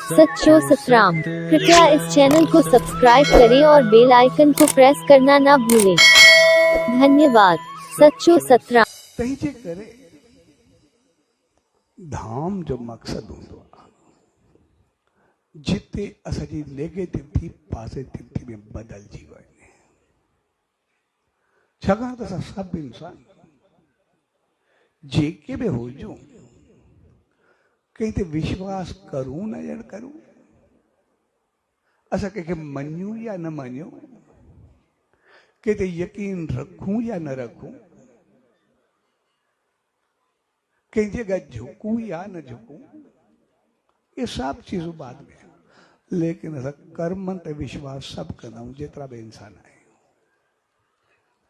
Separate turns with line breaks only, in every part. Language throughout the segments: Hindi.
सच्चो सतराम। कृपया इस चैनल को सब्सक्राइब करें और बेल आइकन को प्रेस करना ना भूलें। धन्यवाद। सच्चो सतराम।
तंहिंजे करे धाम जो मक़सदु हूंदो आहे जिते असांजी नेगेटिविटी पॉजिटिविटी में बदिलजी वञे। छाकाणि त असां सभु इंसान जेके बि हुजूं कंहिं ते विश्वास करूं न ॼण करूं, असां कंहिंखे मञूं या न मञूं, कंहिं ते यकीन रखूं या न रखूं, कहीं जगह झुकूं या न झुकूं, ये सब चीजों बाद में, लेकिन असां कर्मनि ते विश्वास सभु कंदा आहियूं जेतिरा बि इंसान आहियूं।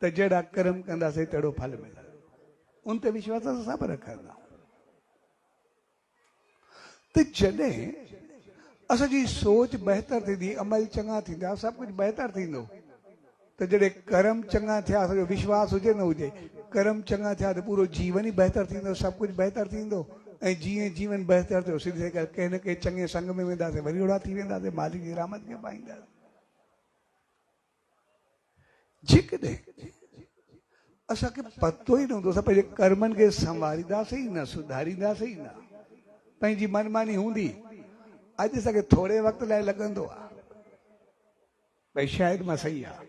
त जहिड़ा कर्म कंदासीं तहिड़ो फल मिलंदो, उन ते विश्वास असां सभु रखंदा आहियूं। त जॾहिं असांजी सोच बहितर थींदी, अमल चङा थींदा, सभु कुझु बहितर थींदो। त जॾहिं कर्म चङा थिया, असांजो विश्वास हुजे न हुजे, कर्म चङा थिया त पूरो जीवन ई बहितर थींदो, सभु कुझु बहितर थींदो। ऐं जीअं जीवन बहितर थियो, सीधे कंहिं न कंहिं चङे संग में वेंदासीं, वरी ओड़ा थी वेंदासीं, मालिक जी रहमत खे पाईंदासीं। जेकॾहिं असांखे पतो ई न हूंदो, असां पंहिंजे कर्मनि खे संवारींदासीं ई न, सुधारींदासीं ई न, पंहिंजी मनमानी हूंदी। अॼु असांखे थोरे वक़्त लाइ लॻंदो आहे भई शायदि मां सही आहे,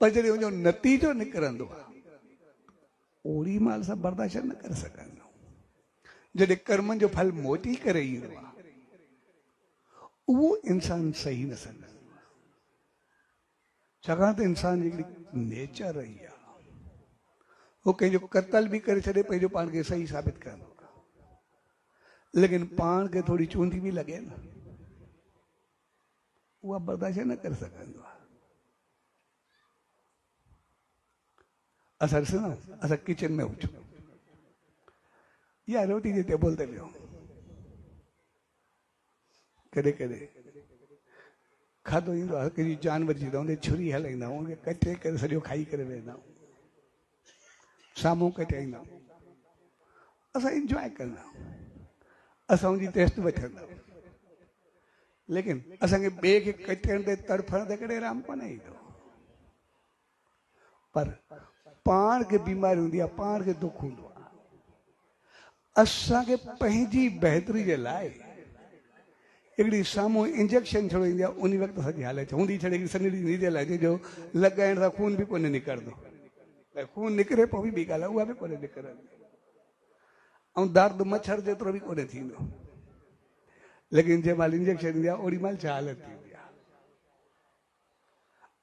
पर जॾहिं उनजो नतीजो निकिरंदो आहे ओड़ी महिल असां बर्दाश्त न करे सघंदा। जॾहिं कर्मनि जो फल मोटी करे ईंदो आहे उहो इंसान सही न सघंदो आहे। छाकाणि त इंसान जी हिकिड़ी नेचर रही आहे, उहो कंहिंजो क़त्ल बि करे छॾे, पंहिंजो पाण खे सही साबित कंदो आहे, लेकिन पाण खे थोरी चूंडी बि लॻे न, उहा बर्दाश्त न करे सघंदो आहे। असां ॾिसंदा आहियूं, असां किचन में हुजूं या रोटी जे टेबल ते वियो, कॾहिं कॾहिं खाधो ईंदो आहे, कंहिंजी जानवर जी रहंदे छुरी हलाईंदा आहियूं, उनखे कटे करे सॼो खाई करे वेंदा आहियूं, साम्हूं कटाईंदा आहियूं, असां इंजॉय कंदा आहियूं, असां उनजी टेस्ट वठंदा आहियूं। लेकिन असांखे ॿिए खे कटण ते तड़फण ते कॾहिं आराम कोन ईंदो। पर पाण खे बीमारी हूंदी आहे, पाण खे दुख हूंदो आहे, असांखे पंहिंजी बहितरी जे लाइ हिकिड़ी साम्हूं इंजेक्शन छॾो ईंदी आहे, उन वक़्तु असांजी हालत हूंदी छॾे हिकिड़ी सन्हड़ी नींद लाइ, जंहिंजो लॻाइण सां खून बि कोन निकिरंदो, भई खून निकिरे पोइ बि ॻाल्हि आहे, उहा बि कोन निकिरंदी, ऐं दर्द मच्छर जेतिरो बि कोन थींदो। लेकिन जंहिं महिल इंजेक्शन ईंदी आहे ओड़ी महिल छा हालत थींदी आहे,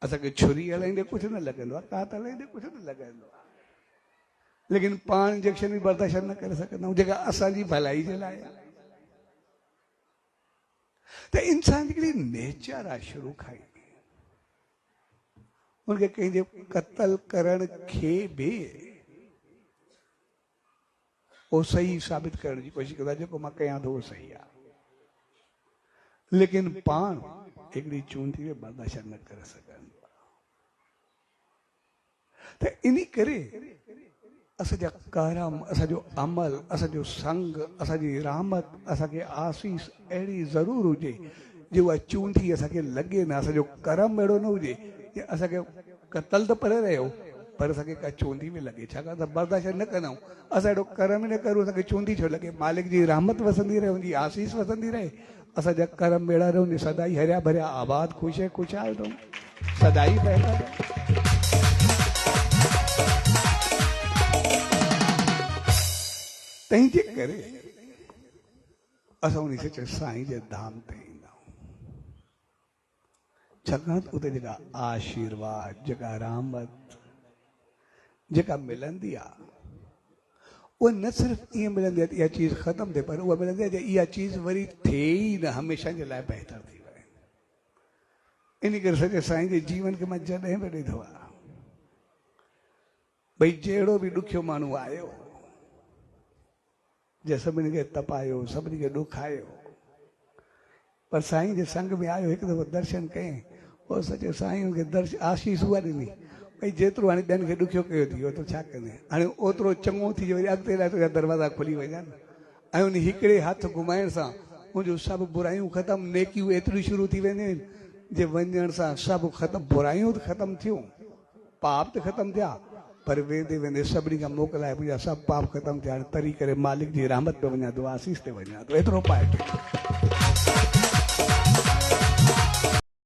असांखे छुरी हलाईंदे कुझु न लॻंदो आहे, कात हलाईंदे कुझु न लॻंदो आहे, लेकिन पाण इंजेक्शन बि बर्दाश्त न करे सघंदा आहियूं, जेका असांजी भलाई जे लाइ आहे। त इंसान जी हिकिड़ी नेचर आहे शुरू खां ई, उनखे कंहिंजे क़त्ल करण खे बि उहो सही साबित करण जी कोशिशि कंदो आहे, जेको मां कयां थो उहो सही आहे, लेकिन पाण हिकिड़ी चूंडी खे बर्दाश्त न करे सघंदो आहे। त इन करे असांजा कर्म, असांजो अमल, असांजो संग, असांजी रहमत, असांखे आसीस अहिड़ी ज़रूरु हुजे जो उहा चूंडी असांखे लॻे न, असांजो कर्म अहिड़ो न हुजे की असांखे क़त्ल त परे रहियो पर असांखे का चूंडी बि लॻे, छाकाणि त बर्दाश्त न कंदा आहियूं, असां अहिड़ो कर्म न करूं असांखे चूंडी छो लॻे। मालिक जी रहमत वसंदी रहे, उनजी आसीस वसंदी रहे, असांजा कर्म अहिड़ा रहनि, सदाई हरिया भरिया आबाद ख़ुशि ख़ुशहाल रहूं, सदाई बहितर रहूं। तंहिंजे करे असां उन सचे साईं जे धाम ते ईंदा आहियूं, छाकाणि त उते जेका आशीर्वाद, जेका रहमत जेका मिलंदी आहे, उहा न सिर्फ़ु ईअं मिलंदी आहे इहा चीज़ ख़तमु थिए, पर उहा मिलंदी आहे इहा चीज़ वरी थिए ई न, हमेशह जे लाइ बहितर थी वञे। इन करे सचे साईं जे जीवन खे मां जॾहिं बि ॾिठो आहे भई जहिड़ो बि ॾुखियो माण्हू आयो, जे सभिनी खे तपायो, सभिनी खे ॾुखायो, पर साईं जे संग में आयो, हिकु दफ़ो दर्शन कयईं, पोइ सचे साईं खे दर्शन आशीष उहा ॾिनी भई जेतिरो हाणे ॿियनि खे ॾुखियो कयो थी ओतिरो छा कंदे, हाणे ओतिरो चङो थी वरी अॻिते लाइ तुंहिंजा दरवाज़ा खुली वञनि। ऐं उन हिकिड़े हथ घुमाइण सां मुंहिंजो सभु बुरायूं ख़तमु, नेकियूं एतिरियूं शुरू थी वेंदियूं आहिनि जे वञण सां सभु ख़तमु, बुरायूं त ख़तमु थियूं, पाप त ख़तमु थिया, पर वेंदे वेंदे सभिनी खां मोकिलाए मुंहिंजा सभु पाप ख़तमु थिया। तरी करे मालिक जी रहमत पे वञा थो, आसीस ते वञा थो, एतिरो पाए।